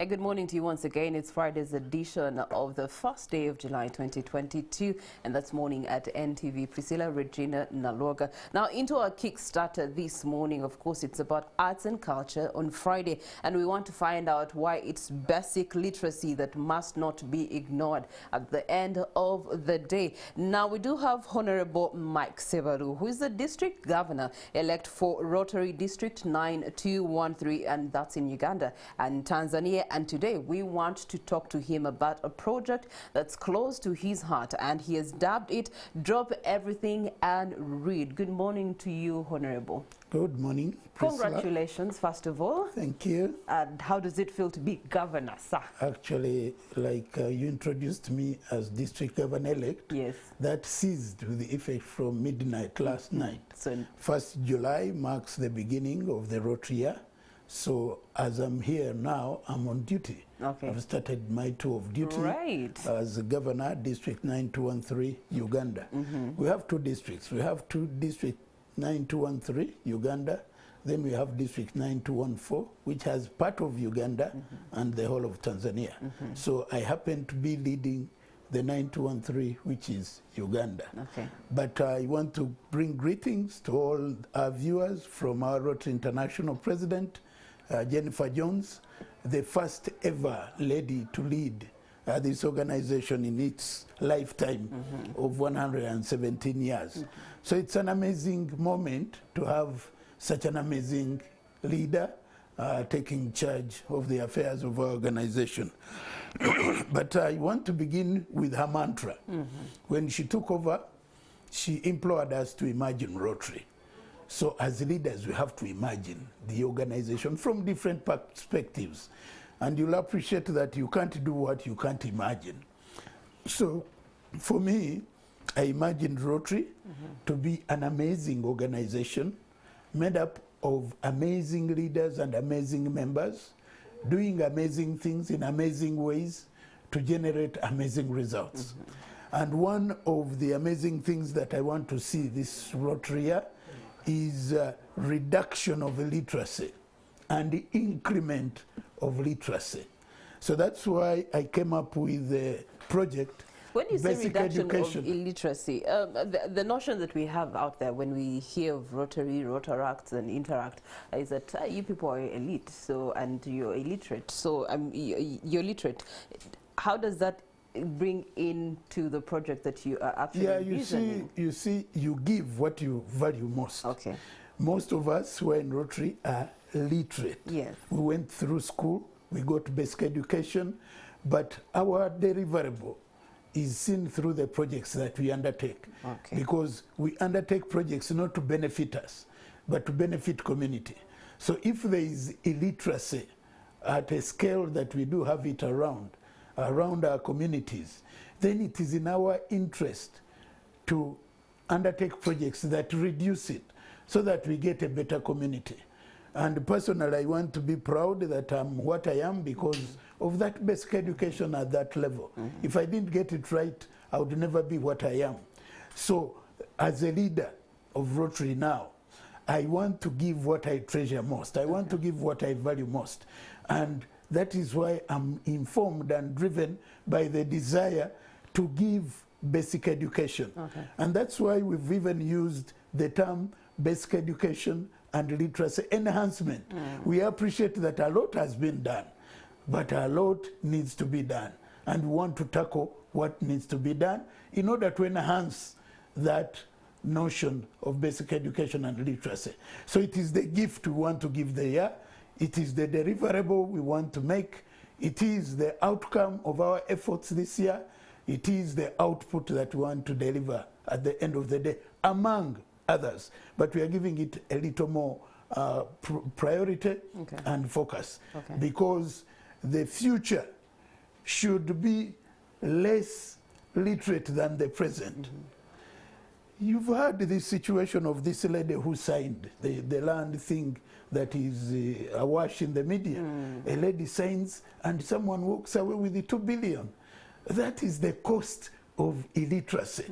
Good morning to you once again. It's Friday's edition of the first day of July 2022, and that's Morning at NTV. Priscilla Regina Naloga. Now, into our Kickstarter this morning, of course, it's about arts and culture on Friday, and we want to find out why it's basic literacy that must not be ignored at the end of the day. Now, we do have Honorable Mike Sebalu, who is the district governor-elect for Rotary District 9213, and that's in Uganda and Tanzania. And today we want to talk to him about a project that's close to his heart, and he has dubbed it Drop Everything and Read. Good morning to you, Honorable. Good morning, Priscilla. Congratulations, first of all. Thank you. And how does it feel to be governor, sir? Actually, like you introduced me as district governor-elect, yes, that ceased with the effect from midnight last night. So 1st July marks the beginning of the Rotary year. So as I'm here now, I'm on duty. Okay. I've started my tour of duty as a governor, District 9213, Uganda. We have two districts. We have two District 9213, Uganda. Then we have District 9214, which has part of Uganda and the whole of Tanzania. So I happen to be leading the 9213, which is Uganda. Okay. But I want to bring greetings to all our viewers from our Rotary International President, Jennifer Jones, the first ever lady to lead this organization in its lifetime of 117 years. So it's an amazing moment to have such an amazing leader taking charge of the affairs of our organization. But I want to begin with her mantra. When she took over, she implored us to imagine Rotary. So as leaders, we have to imagine the organization from different perspectives. And you'll appreciate that you can't do what you can't imagine. So for me, I imagined Rotary to be an amazing organization made up of amazing leaders and amazing members, doing amazing things in amazing ways to generate amazing results. And one of the amazing things that I want to see this Rotary year is reduction of illiteracy and the increment of literacy. So that's why I came up with the project. When you say reduction of illiteracy, the notion that we have out there when we hear of Rotary, Rotaract and Interact is that you people are elite, so, and you're illiterate, so you're literate. How does that bring into the project that you are actually you see, you give what you value most. Okay. Most of us who are in Rotary are literate. Yes. We went through school, we got basic education, but our deliverable is seen through the projects that we undertake. Okay. Because we undertake projects not to benefit us, but to benefit community. So if there is illiteracy at a scale that we do have it around our communities, then it is in our interest to undertake projects that reduce it so that we get a better community. And personally, I want to be proud that I'm what I am because of that basic education at that level. If I didn't get it right, I would never be what I am. So as a leader of Rotary now, I want to give what I treasure most. I want to give what I value most. And that is why I'm informed and driven by the desire to give basic education. And that's why we've even used the term basic education and literacy enhancement. We appreciate that a lot has been done, but a lot needs to be done. And we want to tackle what needs to be done in order to enhance that notion of basic education and literacy. So it is the gift we want to give the year. It is the deliverable we want to make. It is the outcome of our efforts this year. It is the output that we want to deliver at the end of the day, among others. But we are giving it a little more priority and focus. Because the future should be less literate than the present. You've heard the situation of this lady who signed the land thing that is awash in the media. A lady signs and someone walks away with the 2 billion. That is the cost of illiteracy.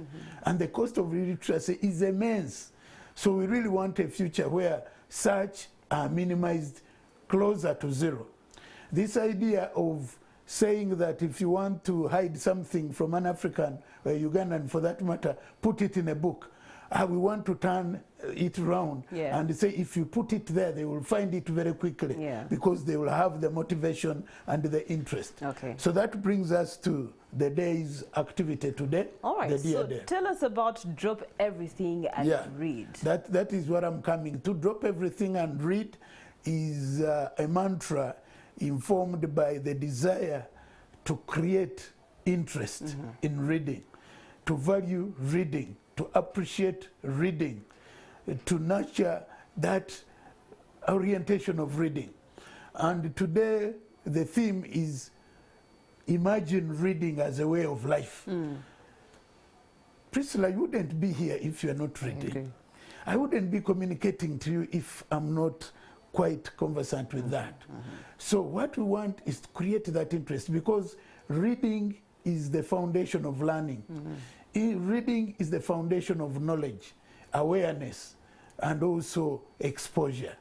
And the cost of illiteracy is immense. So we really want a future where such are minimized closer to zero. this idea of saying that if you want to hide something from an African or Ugandan for that matter, put it in a book. We want to turn it around and say if you put it there, they will find it very quickly because they will have the motivation and the interest. Okay. So that brings us to the day's activity today. All right, so tell us about Drop Everything and Read. That is what I'm coming to. Drop Everything and Read is a mantra informed by the desire to create interest in reading, to value reading, to appreciate reading, to nurture that orientation of reading. And today the theme is imagine reading as a way of life. Priscilla, you wouldn't be here if you're not reading. I wouldn't be communicating to you if I'm not quite conversant with that. So what we want is to create that interest, because reading is the foundation of learning. Reading is the foundation of knowledge, awareness, and also exposure.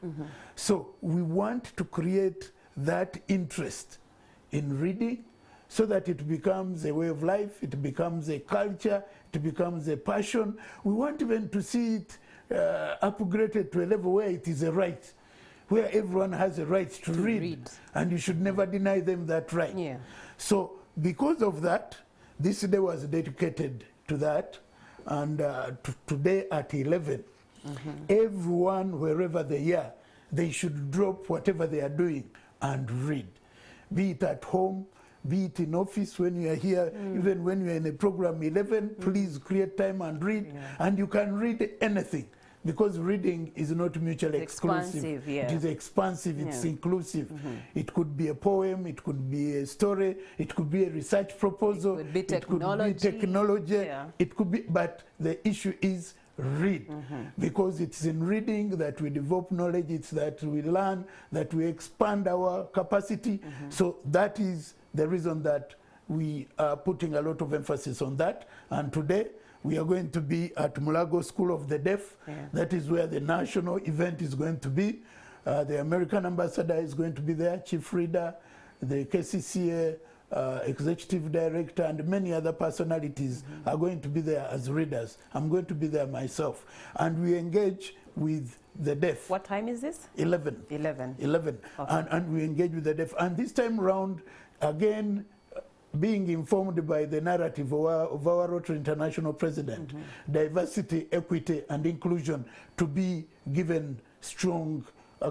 So we want to create that interest in reading so that it becomes a way of life, it becomes a culture, it becomes a passion. We want even to see it upgraded to a level where it is a right, where everyone has a right to read, and you should never deny them that right. So because of that, this day was dedicated to that, and today at 11, everyone, wherever they are, they should drop whatever they are doing and read. Be it at home, be it in office when you are here, even when you are in a program 11, please create time and read. And you can read anything, because reading is not mutually exclusive. It is expansive, it's inclusive. It could be a poem, it could be a story, it could be a research proposal, it could be technology, it could be, but the issue is read, because it's in reading that we develop knowledge, it's that we learn, that we expand our capacity. So that is the reason that we are putting a lot of emphasis on that. And today we are going to be at Mulago School of the Deaf. That is where the national event is going to be. The American ambassador is going to be there, chief reader, the KCCA executive director, and many other personalities are going to be there as readers. I'm going to be there myself. And we engage with the deaf. What time is this? 11. 11. 11. Okay. And we engage with the deaf. And this time round, again, being informed by the narrative of our Rotary International President, diversity, equity, and inclusion to be given strong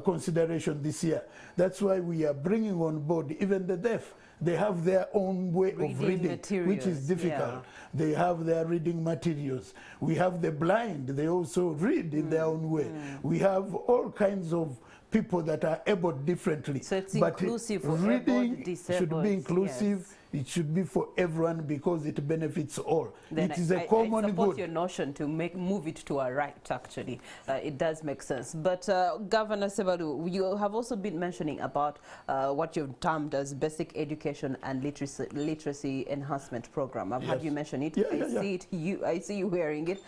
consideration this year. That's why we are bringing on board even the deaf. They have their own way of reading, which is difficult. They have their reading materials. We have the blind. They also read in their own way. We have all kinds of people that are able differently. So it's inclusive for reading should be inclusive. It should be for everyone because it benefits all. Then it is a common I support good. Your notion to move it to a right, actually. It does make sense. But Governor Sebalu, you have also been mentioning about what you've termed as Basic Education and Literacy Enhancement Program. I've had you mention it. I see you wearing it.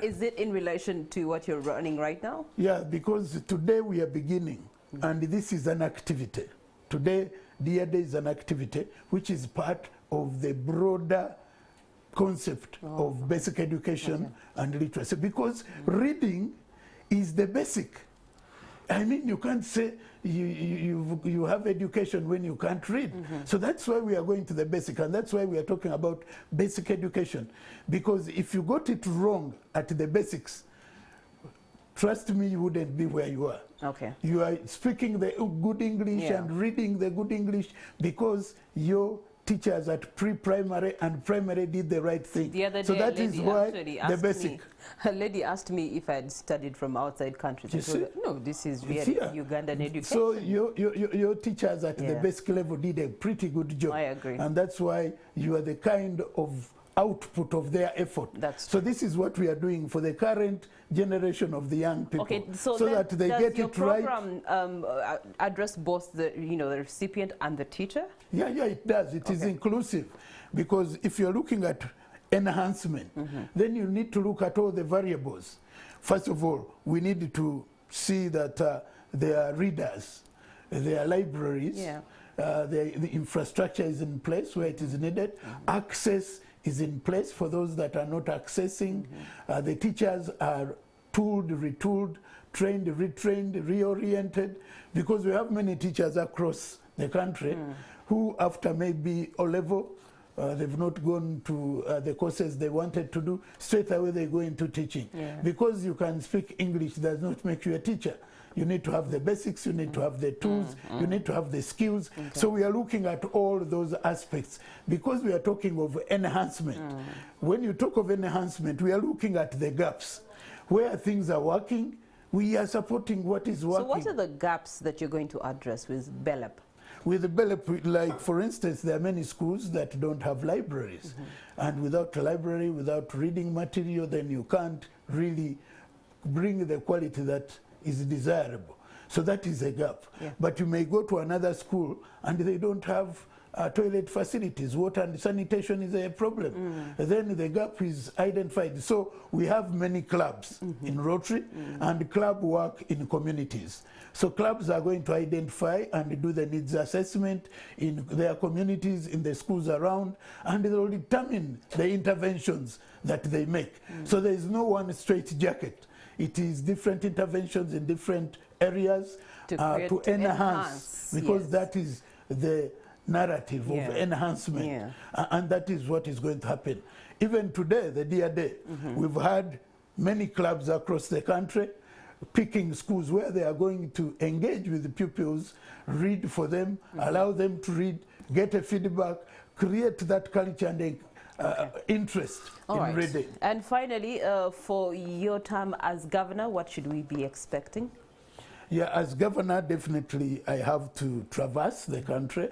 Is it in relation to what you're running right now? Yeah, because today we are beginning, and this is an activity. Today, Dear Day is an activity which is part of the broader concept of basic education and literacy, because reading is the basic. I mean, you can't say you have education when you can't read. So that's why we are going to the basic, and that's why we are talking about basic education. Because if you got it wrong at the basics, trust me, you wouldn't be where you are. You are speaking the good English and reading the good English because your teachers at pre-primary and primary did the right thing. The other day, so that is why the basic. A lady asked me if I had studied from outside countries. I told her, no, this is really Ugandan education. So your teachers at the basic level did a pretty good job. I agree. And that's why you are the kind of output of their effort. So this is what we are doing for the current generation of the young people, so that they get it right. Does your program address both the the recipient and the teacher? Yeah, it does. It is inclusive, because if you're looking at enhancement, then you need to look at all the variables. First of all, we need to see that there are readers, there are libraries, the infrastructure is in place where it is needed. Access is in place for those that are not accessing. The teachers are tooled, retooled, trained, retrained, reoriented, because we have many teachers across the country who, after maybe O-level, they've not gone to the courses they wanted to do, straight away they go into teaching. Because you can speak English does not make you a teacher. You need to have the basics, you need to have the tools, you need to have the skills. So we are looking at all those aspects because we are talking of enhancement. When you talk of enhancement, we are looking at the gaps. Where things are working, we are supporting what is working. So what are the gaps that you're going to address with BELEP? With the BELEP, like for instance, there are many schools that don't have libraries. And without a library, without reading material, then you can't really bring the quality that is desirable. So that is a gap. But you may go to another school and they don't have toilet facilities. Water and sanitation is a problem. Then the gap is identified. So we have many clubs in Rotary and club work in communities. So clubs are going to identify and do the needs assessment in their communities, in the schools around, and they will determine the interventions that they make. So there is no one straight jacket. It is different interventions in different areas to enhance, because that is the narrative of enhancement, and that is what is going to happen. Even today, the Dear Day, we've had many clubs across the country picking schools where they are going to engage with the pupils, read for them, allow them to read, get a feedback, create that culture and interest in reading. And finally, for your term as governor, what should we be expecting? Yeah, as governor, definitely I have to traverse the country.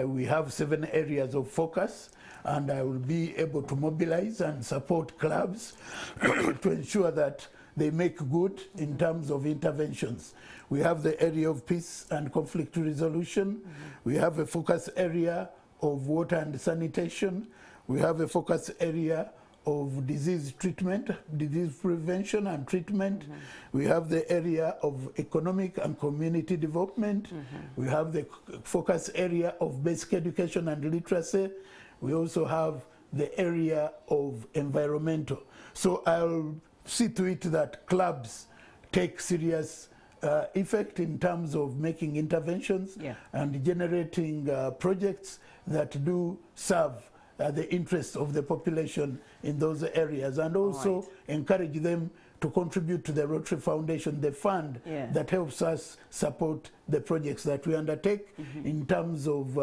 We have 7 areas of focus, and I will be able to mobilize and support clubs to ensure that they make good in terms of interventions. We have the area of peace and conflict resolution. We have a focus area of water and sanitation. We have a focus area of disease treatment, disease prevention and treatment. We have the area of economic and community development. We have the focus area of basic education and literacy. We also have the area of environmental. So I'll see to it that clubs take serious effect in terms of making interventions and generating projects that do serve the interests of the population in those areas, and also encourage them to contribute to the Rotary Foundation, the fund that helps us support the projects that we undertake in terms of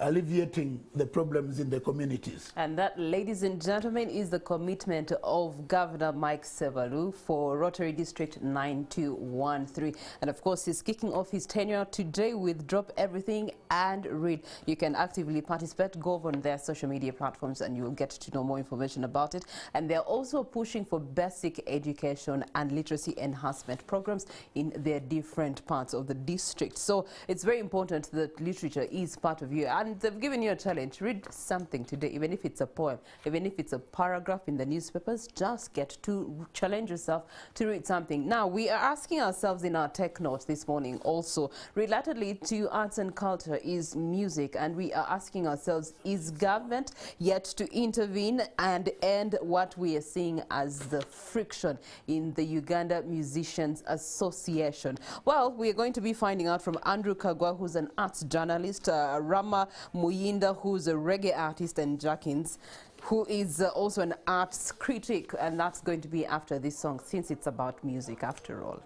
alleviating the problems in the communities. And that, ladies and gentlemen, is the commitment of Governor Mike Sebalu for Rotary District 9213. And of course, he's kicking off his tenure today with Drop Everything and Read. You can actively participate, go on their social media platforms, and you'll get to know more information about it. And they're also pushing for basic education and literacy enhancement programs in their different parts of the district. So it's very important that literature is part of you. And they've given you a challenge. Read something today, even if it's a poem, even if it's a paragraph in the newspapers. Just get to challenge yourself to read something. Now, we are asking ourselves in our tech note this morning also, relatedly to arts and culture, is music. And we are asking ourselves, is government yet to intervene and end what we are seeing as the friction in the Uganda Musicians Association? Well, we are going to be finding out from Andrew Kagwa, who's an arts journalist, Rama Muyinda, who's a reggae artist, and Jackins, who is also an arts critic, and that's going to be after this song, since it's about music after all.